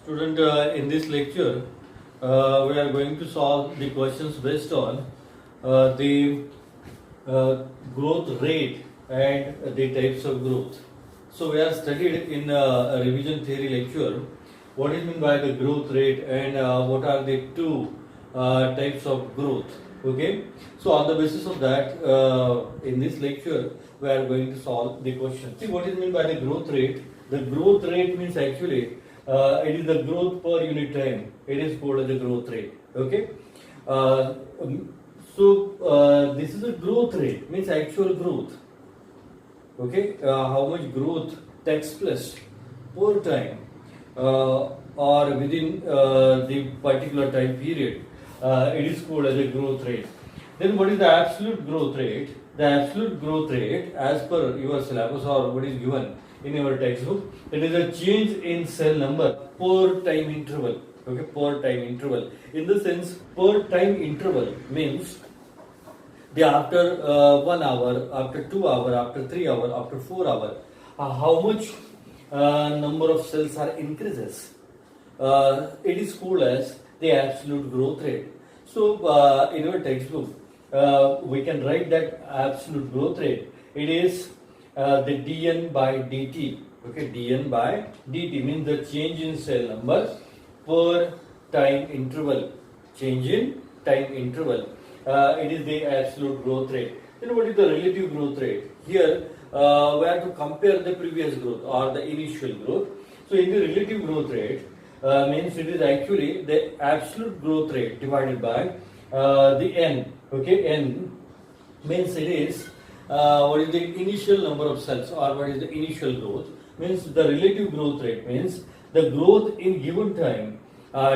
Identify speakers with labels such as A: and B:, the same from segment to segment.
A: Student, in this lecture, we are going to solve the questions based on the growth rate and the types of growth. So we have studied in a revision theory lecture what is meant by the growth rate and what are the two types of growth. Okay. So on the basis of that, in this lecture, we are going to solve the question. See what is meant by the growth rate. The growth rate means actually it is the growth per unit time. It is called as the growth rate. Okay. This is a growth rate, means actual growth. Okay, how much growth takes place per time or within the particular time period. It is called as a growth rate. Then what is the absolute growth rate? The absolute growth rate, as per your syllabus or what is given in your textbook, it is a change in cell number per time interval. Okay, per time interval. In the sense, per time interval means after 1 hour, after 2 hour, after 3 hour, after 4 hour, how much number of cells are increases. It is called as the absolute growth rate. So in your textbook, we can write that absolute growth rate. It is the dn by dt. Okay, dn by dt means the change in cell number per time interval. Change in time interval. It is the absolute growth rate. Then what is the relative growth rate? Here we have to compare the previous growth or the initial growth. So in the relative growth rate means it is actually the absolute growth rate divided by the n. Okay, n means it is what is the initial number of cells or what is the initial growth. Means the relative growth rate means the growth in given time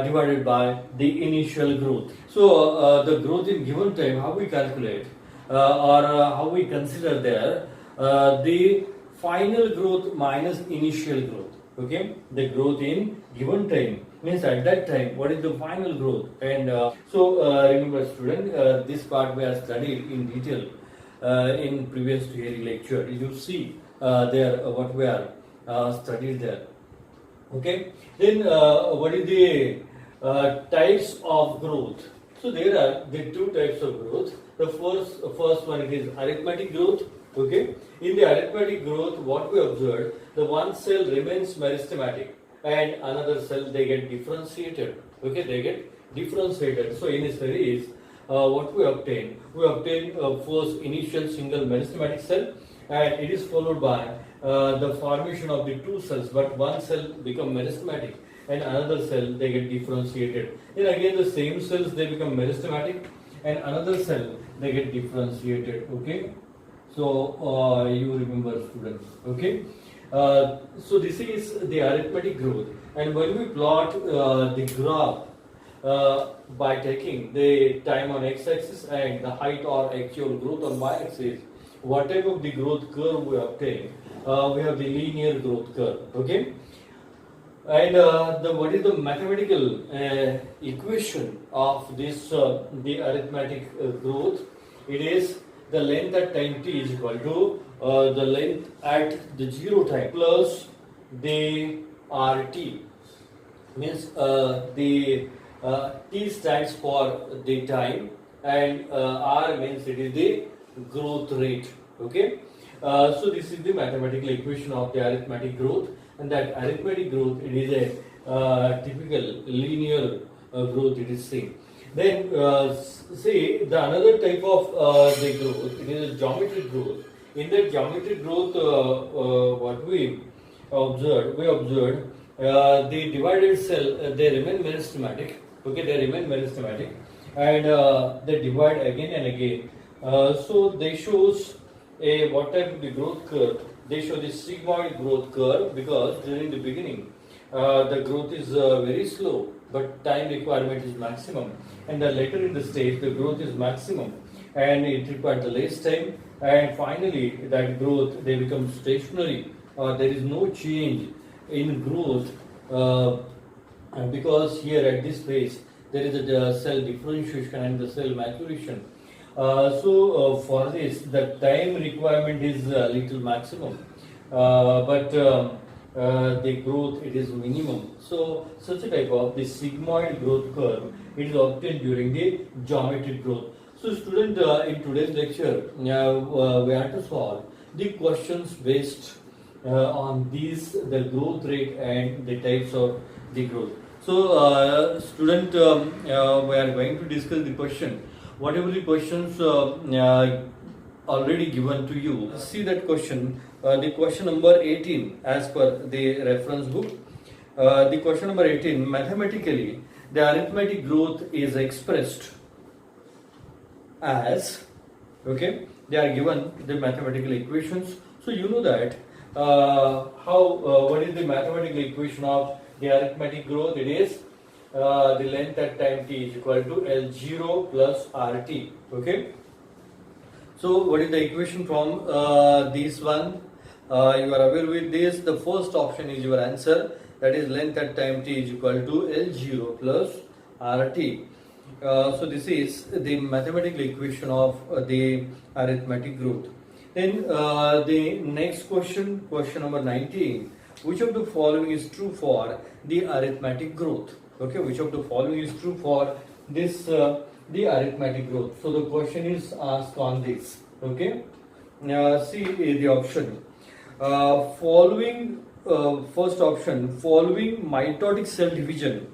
A: divided by the initial growth. So the growth in given time, how we calculate or how we consider there the final growth minus initial growth. Okay, the growth in given time means at that time what is the final growth. And remember student, this part we have studied in detail in previous theory lecture. You see there what we are studied there. Okay, then what is the types of growth? So there are the two types of growth. The first one, it is arithmetic growth. Okay, in the arithmetic growth, what we observe, the one cell remains meristematic and another cell they get differentiated. Okay, they get differentiated. So in a series, what we obtain first initial single meristematic cell, and it is followed by the formation of the two cells, but one cell become meristematic and another cell they get differentiated. Then again the same cells they become meristematic and another cell they get differentiated. Okay, so you remember students. Okay, so this is the arithmetic growth, and when we plot the graph by taking the time on x-axis and the height or actual growth on y-axis, whatever of the growth curve we obtain, we have the linear growth curve. Okay, and what is the mathematical equation of this the arithmetic growth? It is the length at time t is equal to the length at the 0 time plus the rt. Means the t stands for the time and r means it is the growth rate. Okay, so this is the mathematical equation of the arithmetic growth, and that arithmetic growth, it is a typical linear growth it is seen. Then see the another type of the growth, it is a geometric growth. In that geometric growth, what we observed the divided cell they remain meristematic. Okay, they remain meristematic and they divide again and again. So they shows a what type of the growth curve? They show the sigmoid growth curve, because during the beginning the growth is very slow, but time requirement is maximum, and later in the stage the growth is maximum and it requires the less time, and finally that growth they become stationary, or there is no change in growth because here at this phase there is a cell differentiation and the cell maturation. For this, the time requirement is little maximum, but the growth it is minimum. So such a type of the sigmoid growth curve it is obtained during the geometric growth. So student, in today's lecture we have to solve the questions based on these the growth rate and the types of the growth. So student, we are going to discuss the question. Whatever the questions already given to you. See that question, the question number 18 as per the reference book. The question number 18, mathematically the arithmetic growth is expressed as, okay, they are given the mathematical equations. So you know that what is the mathematical equation of the arithmetic growth? It is the length at time t is equal to L0 plus RT, okay. So what is the equation from this one? You are aware with this. The first option is your answer, that is length at time t is equal to L0 plus RT. So this is the mathematical equation of the arithmetic growth. Then the next question, question number 19. Which of the following is true for the arithmetic growth? Okay, which of the following is true for this the arithmetic growth? So the question is asked on this. Okay, see the option. Following first option, following mitotic cell division,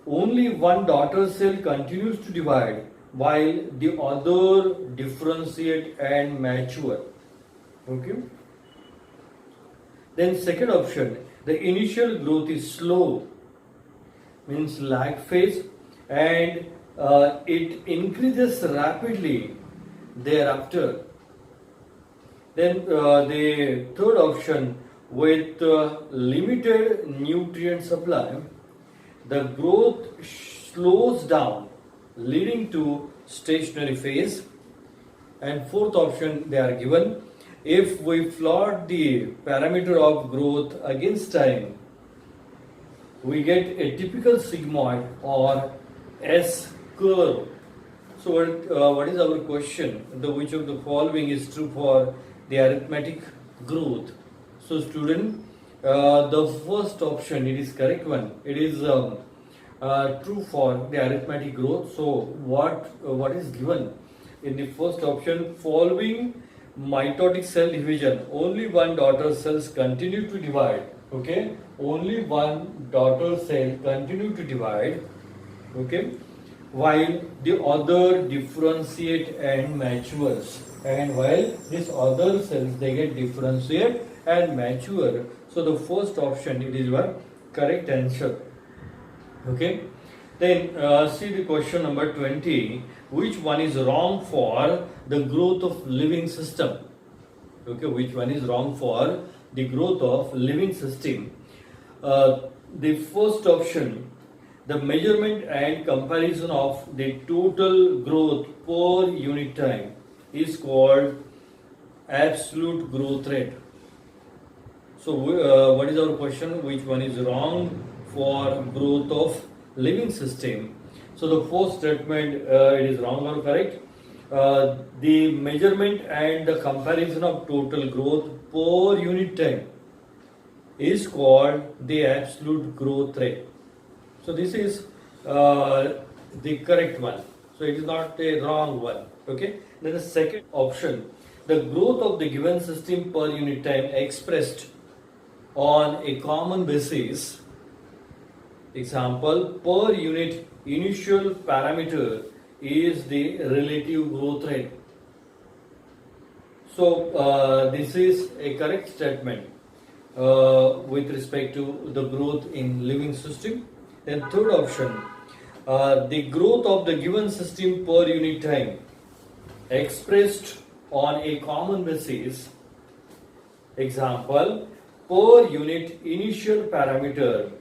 A: only one daughter cell continues to divide while the other differentiate and mature. Okay. Then second option, the initial growth is slow, means lag phase, and it increases rapidly thereafter. Then the third option, with limited nutrient supply, the growth slows down, leading to stationary phase. And fourth option they are given, if we plot the parameter of growth against time, we get a typical sigmoid or S curve. So what is our question? Which of the following is true for the arithmetic growth? So student, the first option, it is correct one. It is true for the arithmetic growth. So what is given in the first option? Following mitotic cell division, only one daughter cells continue to divide. Okay, only one daughter cell continue to divide. Okay, while the other differentiate and matures, and while these other cells they get differentiate and mature. So the first option, it is your correct answer. Okay, then see the question number 20. Which one is wrong for the growth of living system? Okay, which one is wrong for the growth of living system? The first option, the measurement and comparison of the total growth per unit time is called absolute growth rate. So what is our question? Which one is wrong for growth of living system? So the first statement, it is wrong or correct? The measurement and the comparison of total growth per unit time is called the absolute growth rate. So this is the correct one. So it is not a wrong one. Okay. Then the second option, the growth of the given system per unit time expressed on a common basis. Example, per unit initial parameter is the relative growth rate. So this is a correct statement with respect to the growth in living system. Then third option, the growth of the given system per unit time expressed on a common basis. Example, per unit initial parameter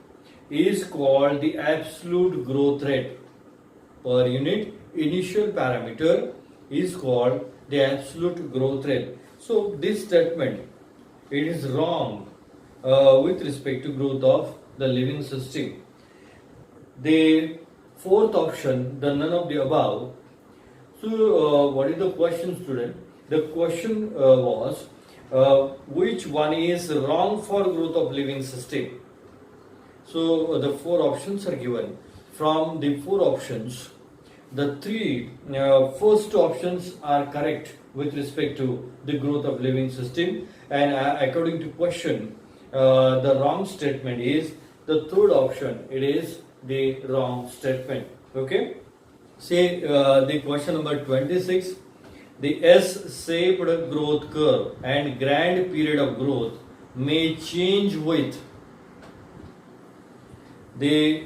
A: is called the absolute growth rate. Per unit initial parameter is called the absolute growth rate. So this statement, it is wrong with respect to growth of the living system. The fourth option, the none of the above. So what is the question, student? The question was, which one is wrong for growth of living system? So the four options are given. From the four options, the three first options are correct with respect to the growth of living system, and according to question, the wrong statement is the third option. It is the wrong statement. Okay. Say the question number 26. The S-shaped growth curve and grand period of growth may change with. The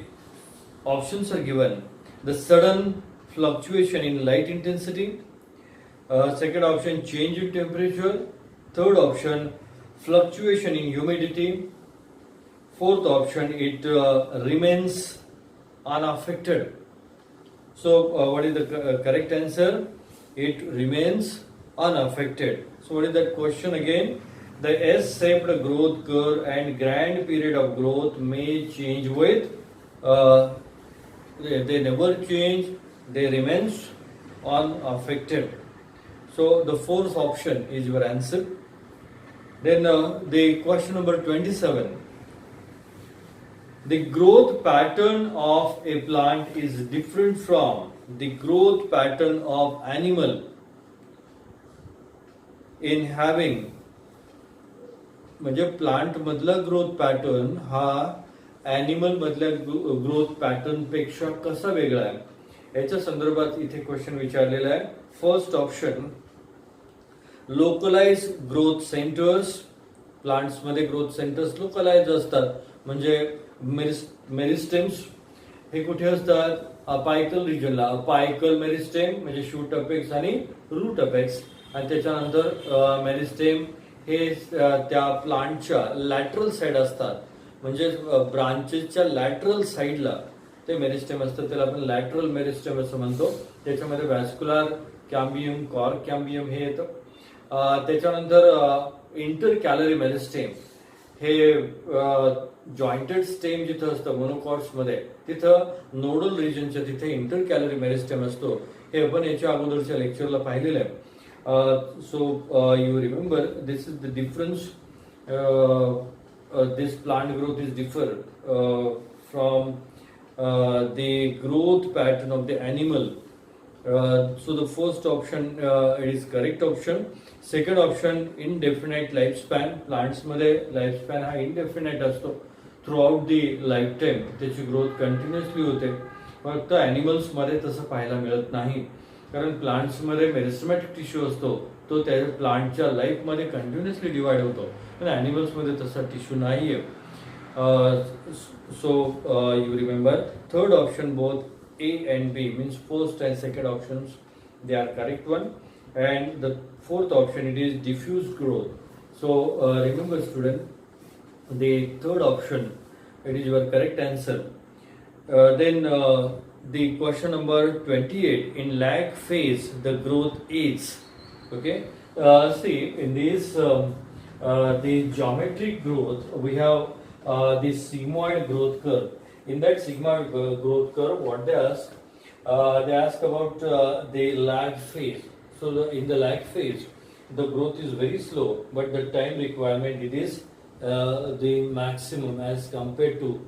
A: options are given. The sudden fluctuation in light intensity. Second option, change in temperature. Third option, fluctuation in humidity. Fourth option, it remains unaffected. So what is the correct answer? It remains unaffected. So what is that question again? The S-shaped growth curve and grand period of growth may change with. They never change. They remains unaffected. So the fourth option is your answer. Then the question number 27. The growth pattern of a plant is different from the growth pattern of animal in having. म्हणजे plant मधला growth pattern हा animal मधल्या growth pattern पेक्षा कसा वेगळा आहे याच्या संदर्भात इथे क्वेश्चन विचारलेला आहे. First option, localise growth centres. Plants मध्ये ग्रोथ सेंटर्स लोकलाइज असतात, म्हणजे मेरिस्टेम्स हे कुठे असतात? अपायकल रिजनला. अपायकल मेरिस्टेम म्हणजे शूट अपेक्स आणि रूट अपेक्स, आणि त्याच्यानंतर मेरिस्टेम हे त्या प्लांटच्या लॅटरल साइड असतात, म्हणजे ब्रांचेसच्या लॅटरल साइडला ते मेरिस्टेम असतं. त्याला आपण लॅटरल मेरिस्टेम असं म्हणतो. त्याच्यामध्ये व्हॅस्क्युलर कॅम्बियम, कॉर्क कॅम्बियम हे येतं. त्याच्यानंतर इंटर कॅलरी मेरिस्टेम हे जॉइंटेड स्टेम जिथं असतं मोनोकॉट्स मध्ये, तिथं नोडल रिजनच्या तिथे इंटर कॅलरी मेरिस्टेम असतो. हे आपण याच्या अगोदरच्या लेक्चरला पाहिलेलं आहे. So you remember this is the difference. This plant growth is differ from the growth pattern of the animal. So the first option is correct option. Second option, indefinite lifespan. Plants मध्ये lifespan हा indefinite असतो. Throughout the lifetime त्याची growth continuously होते. फक्त animals मध्ये तसं पाहायला मिळत नाही, कारण प्लांट्स मध्ये मेरिस्टेमॅटिक टिश्यू असतो, तो त्या प्लांटच्या लाईफ मध्ये कंटिन्युअसली डिवाइड होतो, पण ॲनिमल्स मध्ये तसा टिश्यू नाहीये. So you remember third option both A and B means first and second options they are correct one, and the fourth option it is diffuse growth. So remember student, the third option it is your correct answer. Then the question number 28, in lag phase the growth is. Okay, see in this the geometric growth we have the sigmoid growth curve. In that sigmoid growth curve, what they ask about the lag phase. So in the lag phase the growth is very slow, but the time requirement it is the maximum as compared to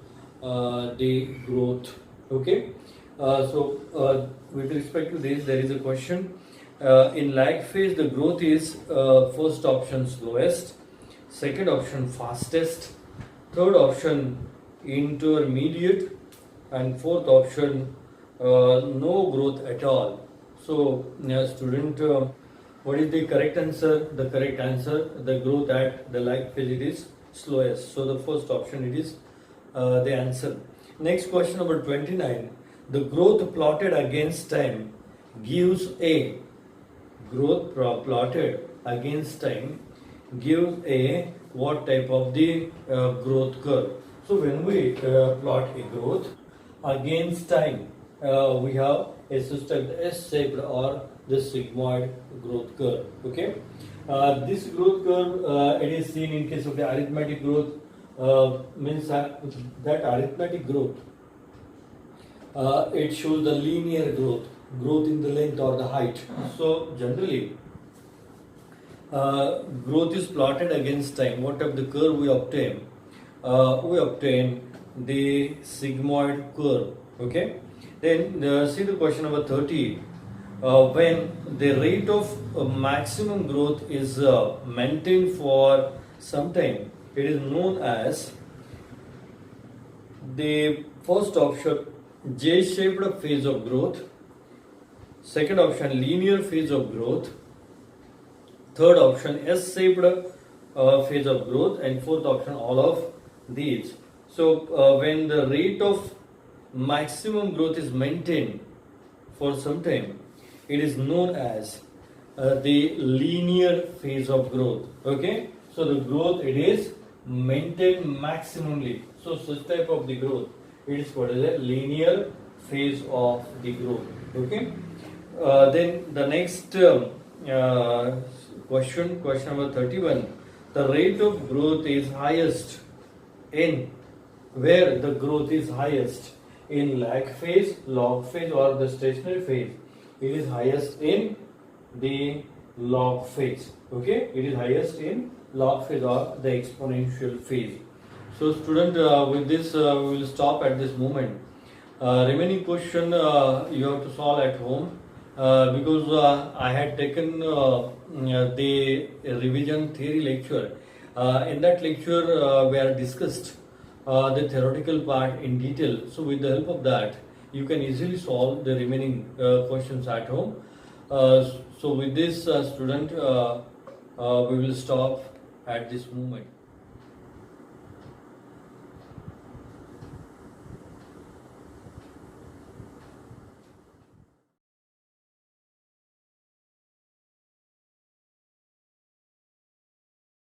A: the growth. Okay. So with respect to this, there is a question. In lag phase, the growth is first option slowest, second option fastest, third option intermediate, and fourth option no growth at all. So, student, what is the correct answer? The correct answer, the growth at the lag phase it is slowest. So the first option it is the answer. Next question number 29. The growth plotted against time gives a growth plotted against time gives a what type of the growth curve. So when we plot a growth against time, we have a system S-shaped or the sigmoid growth curve. Okay, this growth curve it is seen in case of the arithmetic growth. Means that arithmetic growth. It shows the linear growth in the length or the height. So generally, growth is plotted against time. What type of the curve we obtain? We obtain the sigmoid curve. Okay. Then see the question number 30. When the rate of maximum growth is maintained for some time, it is known as the first option J-shaped phase of growth, second option linear phase of growth, third option S-shaped phase of growth, and fourth option all of these. So when the rate of maximum growth is maintained for some time, it is known as the linear phase of growth. Okay, so the growth, it is maintained maximally. So such type of the growth, it is called as a linear phase of the growth. Okay. Then the next question number 31. The rate of growth is highest in where the growth is highest in lag phase, log phase, or the stationary phase. It is highest in the log phase. Okay, it is highest in log phase or the exponential phase. So student, with this we will stop at this moment. Remaining question you have to solve at home because I had taken the revision theory lecture. In that lecture we have discussed the theoretical part in detail. So with the help of that, you can easily solve the remaining questions at home. So with this student, we will stop at this moment.